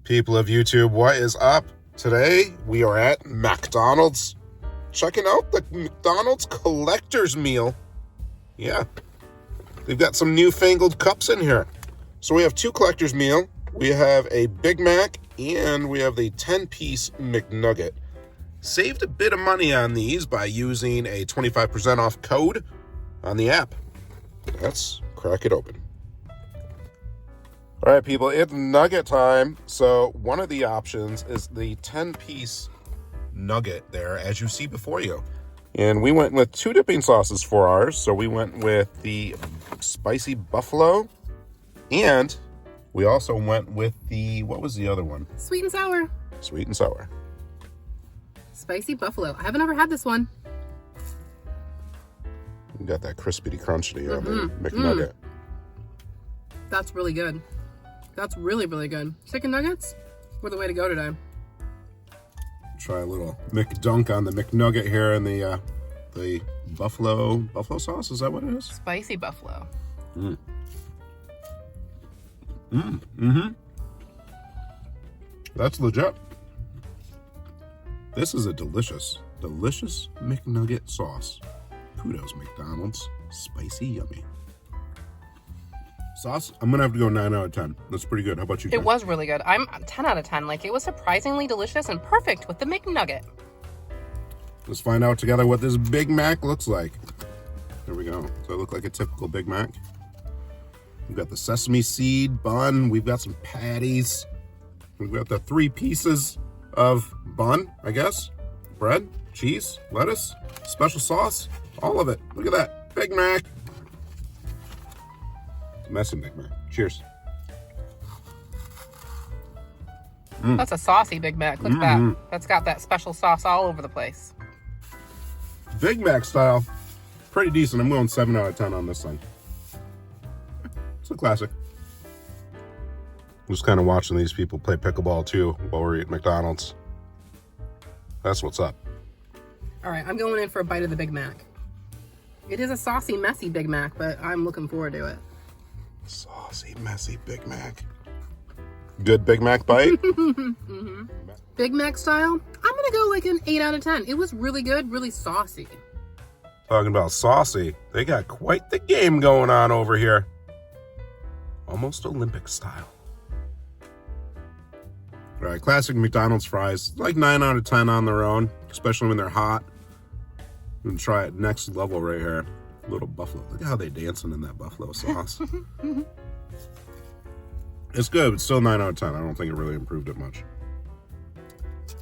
People of YouTube, what is up? Today we are at McDonald's, checking out the McDonald's collector's meal. Yeah, they've got some newfangled cups in here. So we have two collector's meal. We have a Big Mac and we have the 10-piece McNugget. Saved a bit of money on these by using a 25% off code on the app. Let's crack it open. All right, people, it's nugget time. So one of the options is the 10-piece nugget there, as you see before you. And we went with two dipping sauces for ours. So we went with the spicy buffalo, and we also went with the, what was the other one? Sweet and sour. Sweet and sour. Spicy buffalo. I haven't ever had this one. You got that crispity crunchity on the McNugget. That's really good. That's really, really good. Chicken nuggets were the way to go today. Try a little McDunk on the McNugget here in the buffalo sauce. Is that what it is? Spicy buffalo. That's legit. This is a delicious McNugget sauce. Kudos, McDonald's. Spicy, yummy. Sauce, I'm gonna have to go 9 out of 10. That's pretty good. How about you, Jen? It was really good. I'm 10 out of 10. Like, it was surprisingly delicious and perfect with the McNugget. Let's find out together what this Big Mac looks like. There we go. Does that look like a typical Big Mac? We've got the sesame seed bun. We've got some patties. We've got the 3 pieces of bun, I guess. Bread, cheese, lettuce, special sauce, all of it. Look at that. Big Mac. Messy Big Mac. Cheers. That's a saucy Big Mac. Look at that. That's got that special sauce all over the place. Big Mac style. Pretty decent. I'm going 7 out of 10 on this thing. It's a classic. Just kind of watching these people play pickleball too while we're eating McDonald's. That's what's up. All right, I'm going in for a bite of the Big Mac. It is a saucy, messy Big Mac, but I'm looking forward to it. Saucy, messy Big Mac. Good Big Mac bite? Big Mac style, I'm gonna go like an 8 out of 10. It was really good, really saucy. Talking about saucy, they got quite the game going on over here. Almost Olympic style. All right, classic McDonald's fries, like 9 out of 10 on their own, especially when they're hot. And try it next level right here. Little buffalo. Look at how they dancing in that buffalo sauce. It's good, but still 9 out of 10. I don't think it really improved it much.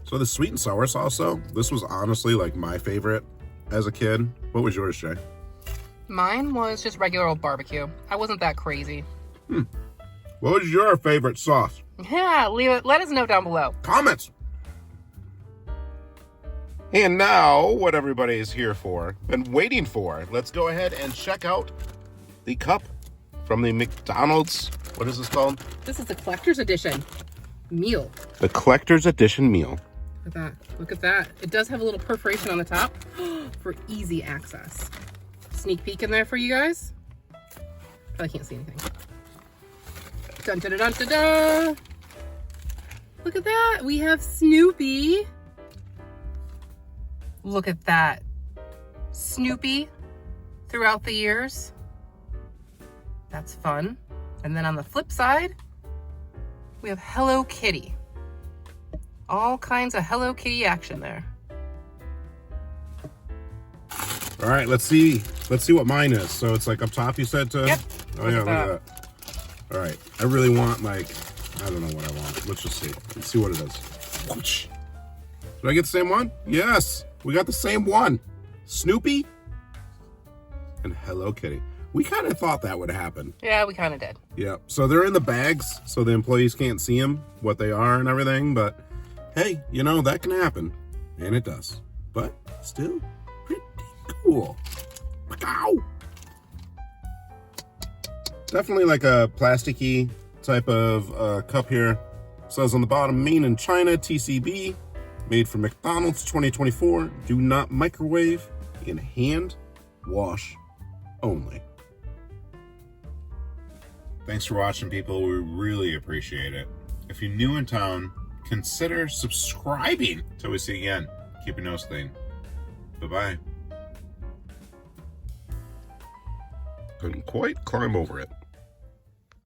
So the sweet and sour sauce, though, this was honestly like my favorite as a kid. What was yours, Jay? Mine was just regular old barbecue. I wasn't that crazy. What was your favorite sauce? Yeah, leave it. Let us know down below. Comments! And now, what everybody is here for, been waiting for, let's go ahead and check out the cup from the McDonald's. What is this called? This is the collector's edition meal. The collector's edition meal. Look at that. Look at that. It does have a little perforation on the top for easy access. Sneak peek in there for you guys. Probably can't see anything. Dun dun dun dun dun. Look at that. We have Snoopy. Look at that. Snoopy throughout the years. That's fun. And then on the flip side, we have Hello Kitty. All kinds of Hello Kitty action there. All right, let's see what mine is. So it's like up top, you said to? Yep. Oh yeah, look at that. All right, I really want like, I don't know what I want. Let's just see. Let's see what it is. Whoosh. Did I get the same one? Yes, we got the same one. Snoopy and Hello Kitty. We kind of thought that would happen. Yeah, we kind of did. Yeah, so they're in the bags, so the employees can't see them, what they are and everything, but hey, you know, that can happen, and it does. But still pretty cool. Ow! Definitely like a plasticky type of cup here. It says on the bottom, made in China, TCB, made for McDonald's 2024. Do not microwave, and hand wash only. Thanks for watching, people. We really appreciate it. If you're new in town, consider subscribing. Till we see you again, keep your nose clean. Bye-bye. Couldn't quite climb over it.